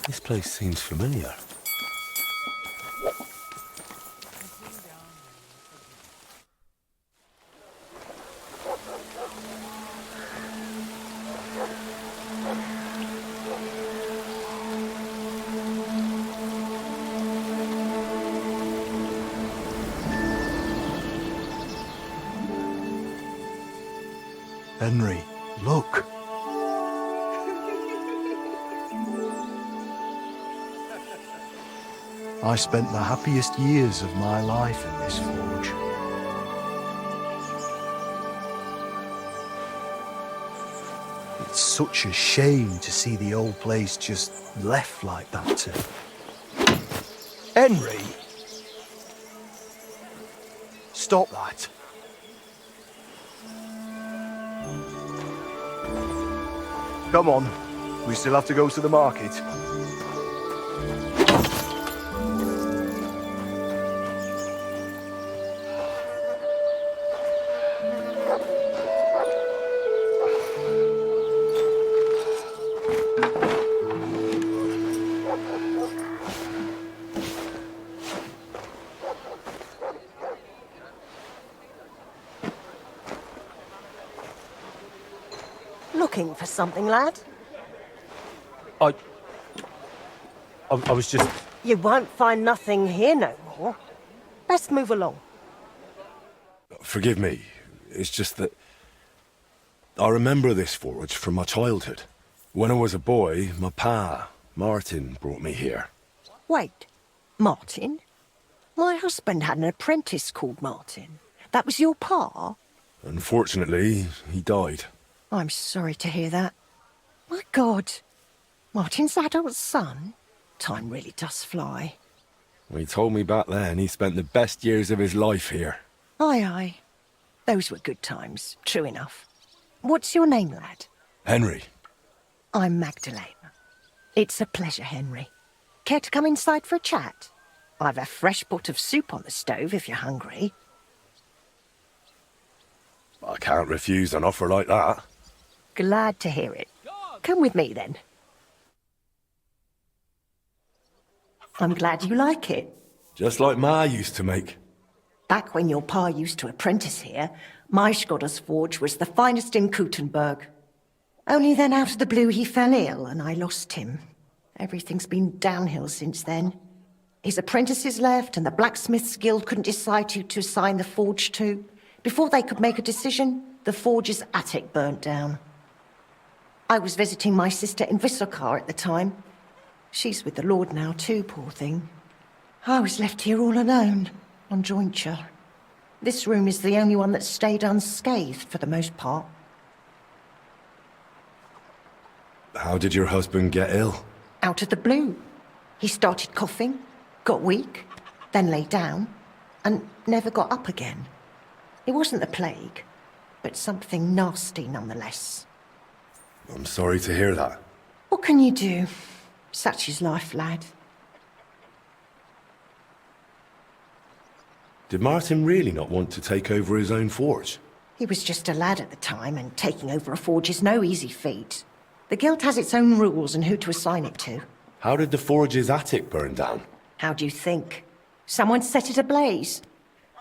This place seems familiar. Henry, look. I spent the happiest years of my life in this forge. It's such a shame to see the old place just left like that to... Henry! Stop that. Come on, we still have to go to the market. Looking for something, lad? I was just... You won't find nothing here no more. Best move along. Forgive me. It's just that... I remember this forge from my childhood. When I was a boy, my pa, Martin, brought me here. Wait, Martin? My husband had an apprentice called Martin. That was your pa? Unfortunately, he died. I'm sorry to hear that. My God, Martin's adult son? Time really does fly. He told me back then he spent the best years of his life here. Aye, aye. Those were good times, true enough. What's your name, lad? Henry. I'm Magdalene. It's a pleasure, Henry. Care to come inside for a chat? I've a fresh pot of soup on the stove if you're hungry. I can't refuse an offer like that. Glad to hear it. Come with me, then. I'm glad you like it. Just like Ma used to make. Back when your pa used to apprentice here, my Skodder's forge was the finest in Kuttenberg. Only then out of the blue he fell ill and I lost him. Everything's been downhill since then. His apprentices left and the Blacksmith's Guild couldn't decide who to assign the forge to. Before they could make a decision, the forge's attic burnt down. I was visiting my sister in Visokar at the time. She's with the Lord now too, poor thing. I was left here all alone, on jointure. This room is the only one that stayed unscathed for the most part. How did your husband get ill? Out of the blue. He started coughing, got weak, then lay down, and never got up again. It wasn't the plague, but something nasty nonetheless. I'm sorry to hear that. What can you do? Such is life, lad. Did Martin really not want to take over his own forge? He was just a lad at the time, and taking over a forge is no easy feat. The Guild has its own rules and who to assign it to. How did the forge's attic burn down? How do you think? Someone set it ablaze.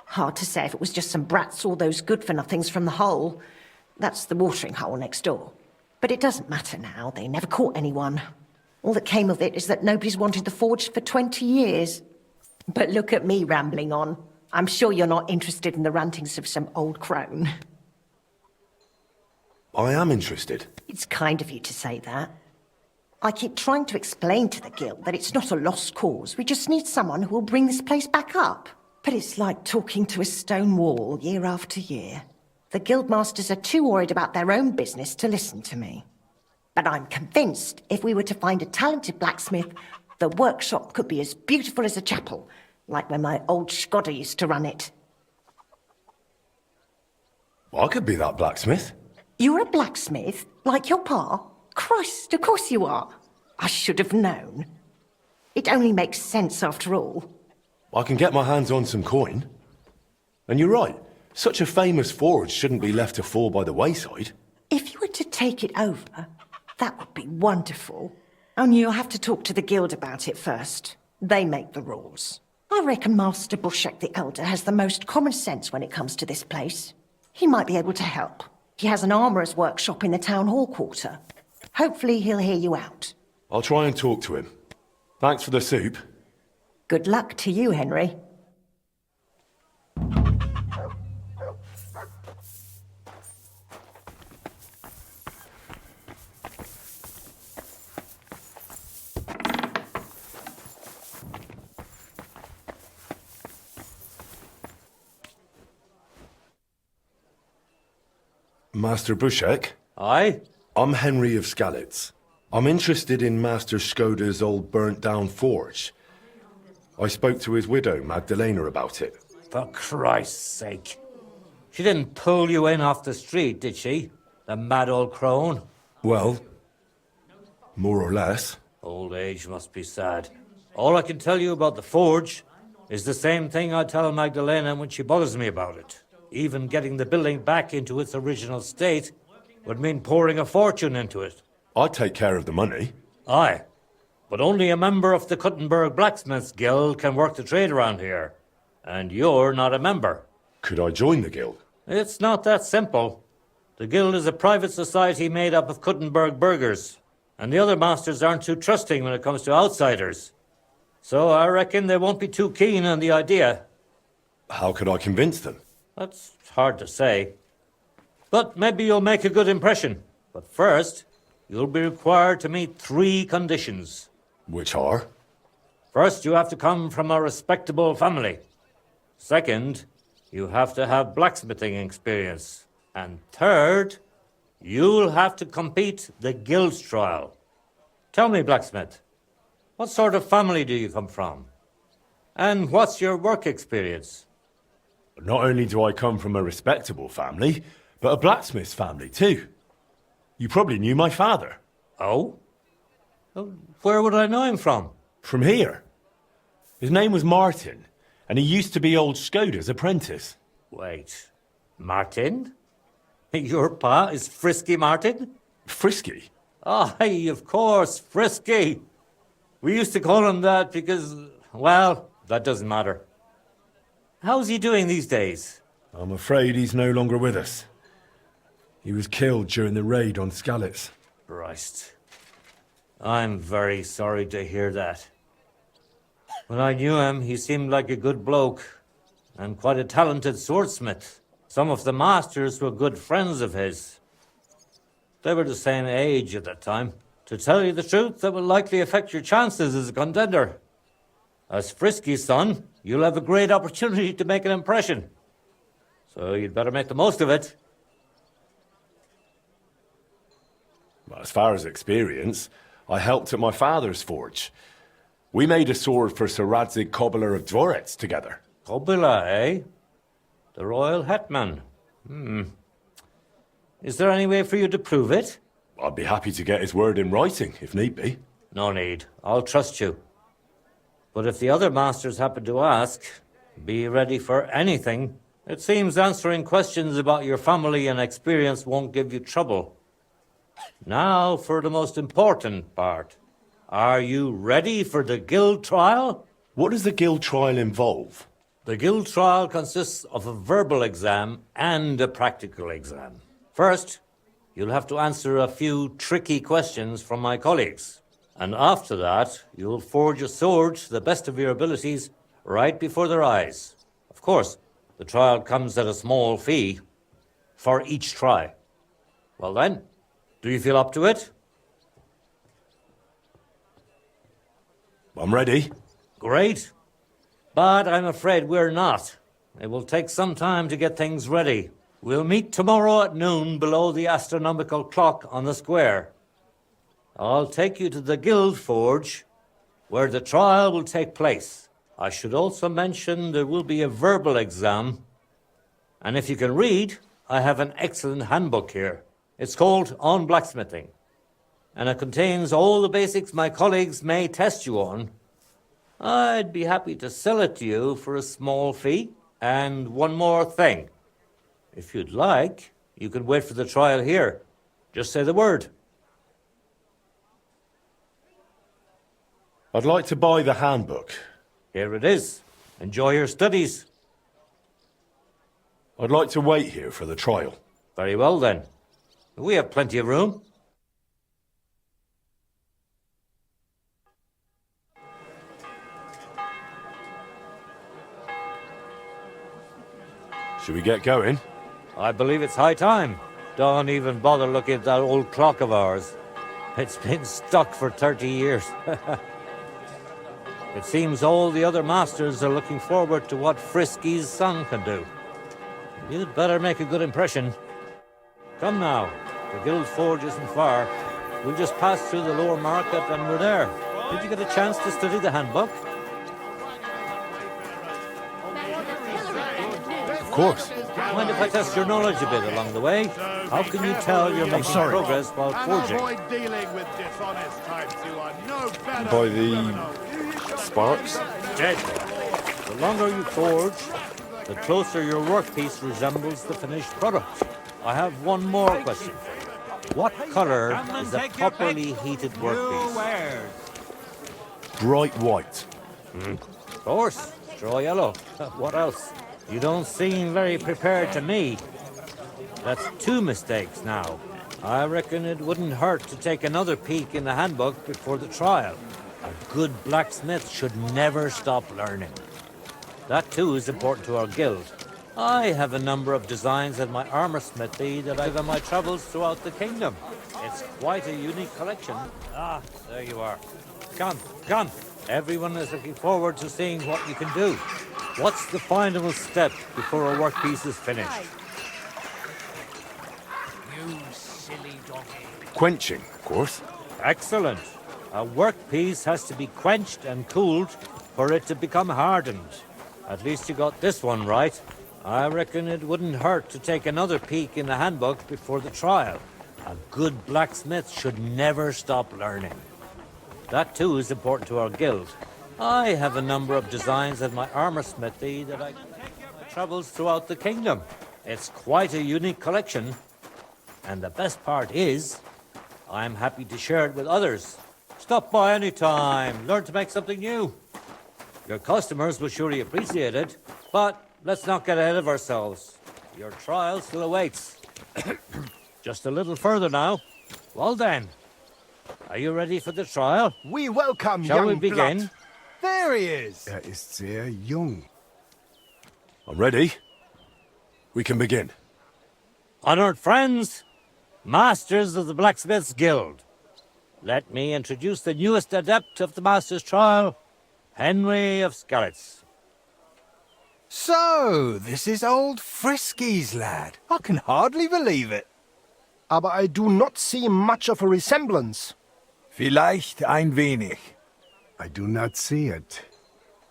Hard to say if it was just some brats or those good-for-nothings from the hole. That's the watering hole next door. But it doesn't matter now. They never caught anyone. All that came of it is that nobody's wanted the forge for 20 years. But look at me rambling on. I'm sure you're not interested in the rantings of some old crone. I am interested. It's kind of you to say that. I keep trying to explain to the Guild that it's not a lost cause. We just need someone who will bring this place back up. But it's like talking to a stone wall year after year. The Guildmasters are too worried about their own business to listen to me. But I'm convinced if we were to find a talented blacksmith, the workshop could be as beautiful as a chapel, like when my old Skodder used to run it. I could be that blacksmith. You're a blacksmith, like your pa? Christ, of course you are. I should have known. It only makes sense after all. I can get my hands on some coin. And you're right. Such a famous forge shouldn't be left to fall by the wayside. If you were to take it over, That would be wonderful. Only you'll have to talk to the guild about it first. They make the rules. I reckon Master Bushek the Elder has the most common sense when it comes to this place. He might be able to help. He has an armourer's workshop in the town hall quarter. Hopefully he'll hear you out. I'll try and talk to him. Thanks for the soup. Good luck to you, Henry. Master Bushek? Aye? I'm Henry of Skalitz. I'm interested in Master Skoda's old burnt-down forge. I spoke to his widow, Magdalena, about it. For Christ's sake. She didn't pull you in off the street, did she? The mad old crone? Well, more or less. Old age must be sad. All I can tell you about the forge is the same thing I tell Magdalena when she bothers me about it. Even getting the building back into its original state would mean pouring a fortune into it. I'd take care of the money. Aye, but only a member of the Kuttenberg Blacksmiths Guild can work the trade around here. And you're not a member. Could I join the guild? It's not that simple. The guild is a private society made up of Kuttenberg burghers, and the other masters aren't too trusting when it comes to outsiders. So I reckon they won't be too keen on the idea. How could I convince them? That's hard to say. But maybe you'll make a good impression. But first, you'll be required to meet 3 conditions. Which are? First, you have to come from a respectable family. Second, you have to have blacksmithing experience. And third, you'll have to compete the guild trial. Tell me, Blacksmith, what sort of family do you come from? And what's your work experience? Not only do I come from a respectable family, but a blacksmith's family too. You probably knew my father. Oh? Where would I know him from? From here. His name was Martin, and he used to be old Skoda's apprentice. Wait, Martin? Your pa is Frisky Martin? Frisky? Aye, of course, Frisky. We used to call him that because, well, that doesn't matter. How's he doing these days? I'm afraid he's no longer with us. He was killed during the raid on Skalitz. Christ. I'm very sorry to hear that. When I knew him, he seemed like a good bloke and quite a talented swordsmith. Some of the masters were good friends of his. They were the same age at that time. To tell you the truth, that will likely affect your chances as a contender. As Frisky's son, you'll have a great opportunity to make an impression. So you'd better make the most of it. As far as experience, I helped at my father's forge. We made a sword for Sir Radzig Cobbler of Dvorets together. Kobila, eh? The royal hetman. Is there any way for you to prove it? I'd be happy to get his word in writing, if need be. No need. I'll trust you. But if the other masters happen to ask, be ready for anything. It seems answering questions about your family and experience won't give you trouble. Now for the most important part. Are you ready for the guild trial? What does the guild trial involve? The guild trial consists of a verbal exam and a practical exam. First, you'll have to answer a few tricky questions from my colleagues. And after that, you'll forge a sword to the best of your abilities right before their eyes. Of course, the trial comes at a small fee for each try. Well then, do you feel up to it? I'm ready. Great. But I'm afraid we're not. It will take some time to get things ready. We'll meet tomorrow at noon below the astronomical clock on the square. I'll take you to the guild forge, where the trial will take place. I should also mention there will be a verbal exam. And if you can read, I have an excellent handbook here. It's called On Blacksmithing, and it contains all the basics my colleagues may test you on. I'd be happy to sell it to you for a small fee. And one more thing. If you'd like, you can wait for the trial here. Just say the word. I'd like to buy the handbook. Here it is. Enjoy your studies. I'd like to wait here for the trial. Very well, then. We have plenty of room. Should we get going? I believe it's high time. Don't even bother looking at that old clock of ours. It's been stuck for 30 years. It seems all the other masters are looking forward to what Frisky's son can do. You'd better make a good impression. Come now. The Guild Forge isn't far. We'll just pass through the lower market and we're there. Did you get a chance to study the handbook? Of course. Mind if I test your knowledge a bit along the way? How can you tell you're making progress while forging? Avoid dealing with dishonest types who are no better. By the sparks? Dead. The longer you forge, the closer your workpiece resembles the finished product. I have one more question for you. What colour is a properly heated workpiece? Bright white. Of course, straw yellow. What else? You don't seem very prepared to me. That's 2 mistakes now. I reckon it wouldn't hurt to take another peek in the handbook before the trial. A good blacksmith should never stop learning. That too is important to our guild. I have a number of designs in my armor smithy that I've on my travels throughout the kingdom. It's quite a unique collection. Ah, there you are. Come. Everyone is looking forward to seeing what you can do. What's the final step before a workpiece is finished? You silly donkey. Quenching, of course. Excellent. A workpiece has to be quenched and cooled for it to become hardened. At least you got this one right. I reckon it wouldn't hurt to take another peek in the handbook before the trial. A good blacksmith should never stop learning. That too is important to our guild. I have a number of designs in my armor smithy that I travels throughout the kingdom. It's quite a unique collection. And the best part is, I'm happy to share it with others. Stop by any time. Learn to make something new. Your customers will surely appreciate it, but let's not get ahead of ourselves. Your trial still awaits. Just a little further now. Well then, are you ready for the trial? We welcome Shall young we begin? blood. There he is. Ist sehr jung. I'm ready. We can begin. Honored friends, masters of the Blacksmith's Guild, let me introduce the newest adept of the Master's Trial, Henry of Skalitz. So, this is old Frisky's lad. I can hardly believe it. Aber I do not see much of a resemblance. Vielleicht ein wenig. I do not see it.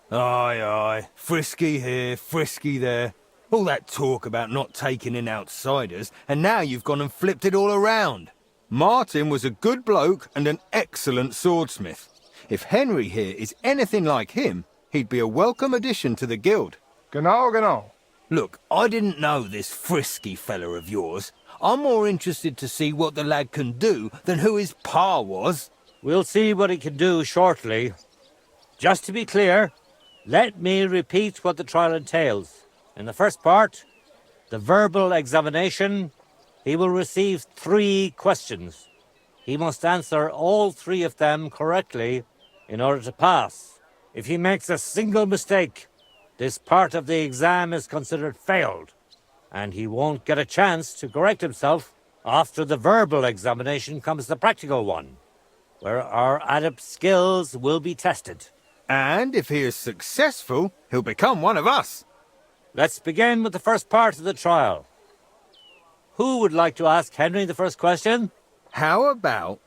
Aye. Frisky here, Frisky there. All that talk about not taking in outsiders, and now you've gone and flipped it all around. Martin was a good bloke and an excellent swordsmith. If Henry here is anything like him, he'd be a welcome addition to the guild. Genau. Look, I didn't know this Frisky fella of yours. I'm more interested to see what the lad can do than who his pa was. We'll see what he can do shortly. Just to be clear, let me repeat what the trial entails. In the first part, the verbal examination, he will receive 3 questions. He must answer all 3 of them correctly in order to pass. If he makes a single mistake, this part of the exam is considered failed, and he won't get a chance to correct himself. After the verbal examination comes the practical one, where our adept skills will be tested. And if he is successful, he'll become one of us. Let's begin with the first part of the trial. Who would like to ask Henry the first question? How about,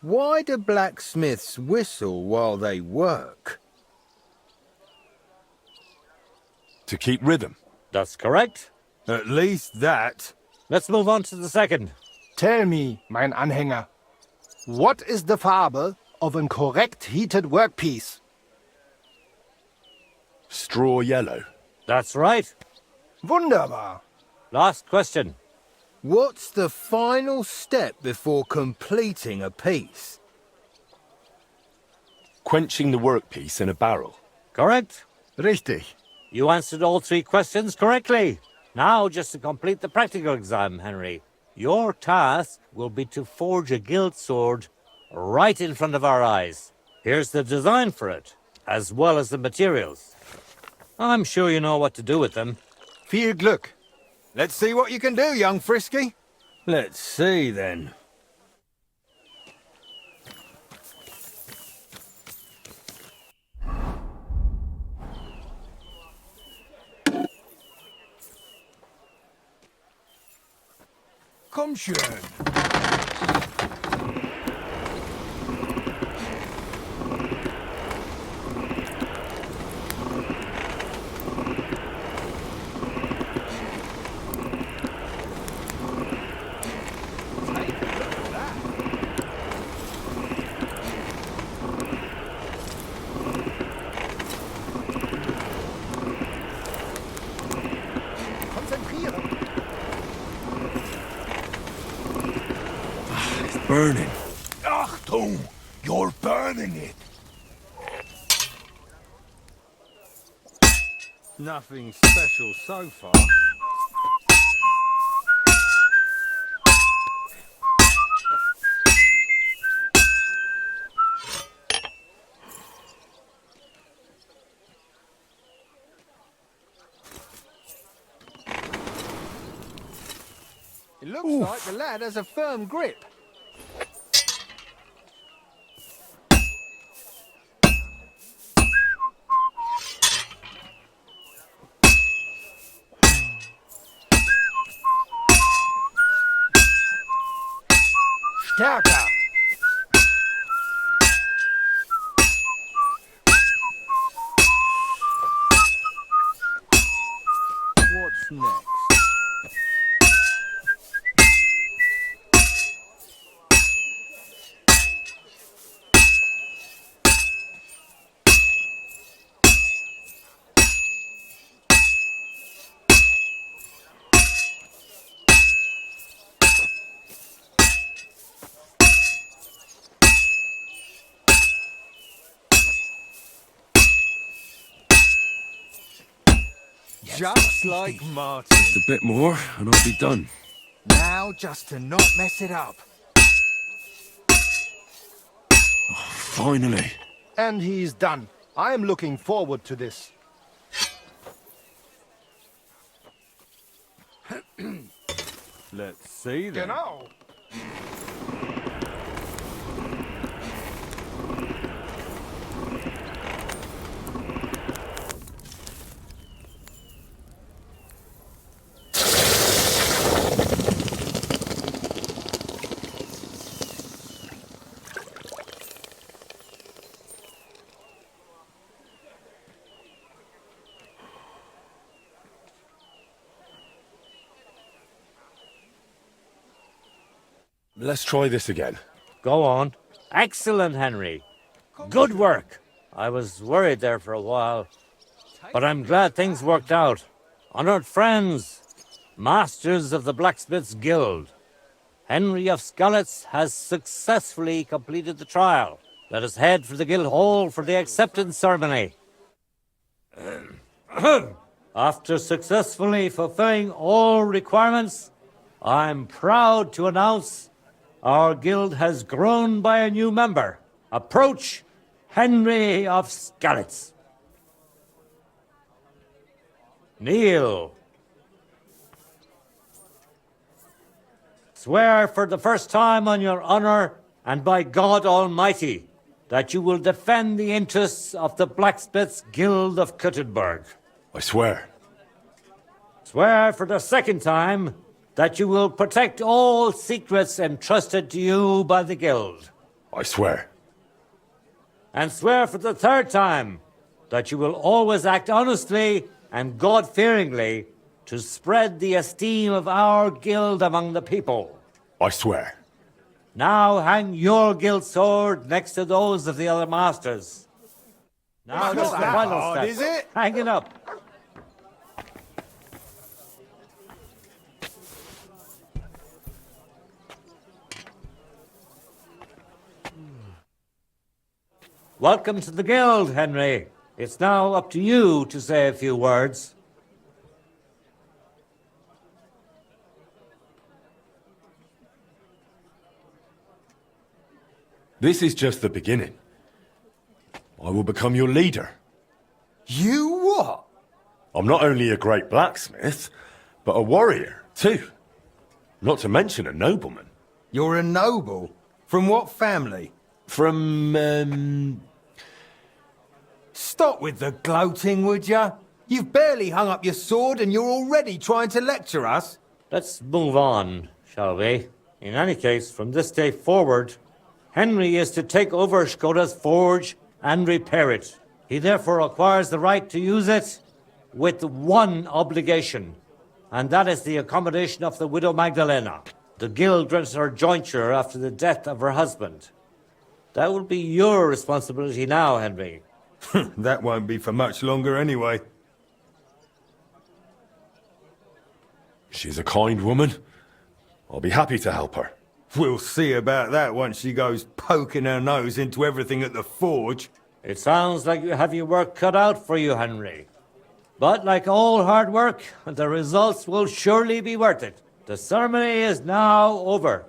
why do blacksmiths whistle while they work? To keep rhythm. That's correct. At least that. Let's move on to the second. Tell me, mein Anhänger, what is the Farbe of a correct heated workpiece? Straw yellow. That's right. Wunderbar. Last question. What's the final step before completing a piece? quenching the workpiece in a barrel. Correct? Richtig. You answered all 3 questions correctly. Now, just to complete the practical exam, Henry, your task will be to forge a guild sword right in front of our eyes. Here's the design for it, as well as the materials. I'm sure you know what to do with them. Viel Glück. Let's see what you can do, young Frisky. Let's see, then. Komm schön. Burning. Achtung! You're burning it. Nothing special so far. It looks like the lad has a firm grip. Stärker. What's next? Just like Martin. Just a bit more, and I'll be done. Now, just to not mess it up. Finally. And he's done. I am looking forward to this. Let's see then. Genau. Let's try this again. Go on. Excellent, Henry. Good work. I was worried there for a while, but I'm glad things worked out. Honored friends, masters of the Blacksmith's Guild, Henry of Skalitz has successfully completed the trial. Let us head for the guild hall for the acceptance ceremony. After successfully fulfilling all requirements, I'm proud to announce our guild has grown by a new member. Approach Henry of Skalitz. Kneel. Swear for the first time on your honor and by God Almighty that you will defend the interests of the Blacksmith's Guild of Kuttenberg. I swear. Swear for the second time that you will protect all secrets entrusted to you by the Guild. I swear. And swear for the third time that you will always act honestly and God-fearingly to spread the esteem of our guild among the people. I swear. Now hang your guild sword next to those of the other masters. Now It's just not the that final hard, step. is it? Hang it up. Welcome to the guild, Henry. It's now up to you to say a few words. This is just the beginning. I will become your leader. You what? I'm not only a great blacksmith, but a warrior, too. Not to mention a nobleman. You're a noble? From what family? From, Stop with the gloating, would ya? You've barely hung up your sword and you're already trying to lecture us. Let's move on, shall we? In any case, from this day forward, Henry is to take over Skoda's forge and repair it. He therefore acquires the right to use it with one obligation, and that is the accommodation of the widow Magdalena. The guild rents her jointure after the death of her husband. That will be your responsibility now, Henry. That won't be for much longer anyway. She's a kind woman. I'll be happy to help her. We'll see about that once she goes poking her nose into everything at the forge. It sounds like you have your work cut out for you, Henry. But like all hard work, the results will surely be worth it. The ceremony is now over.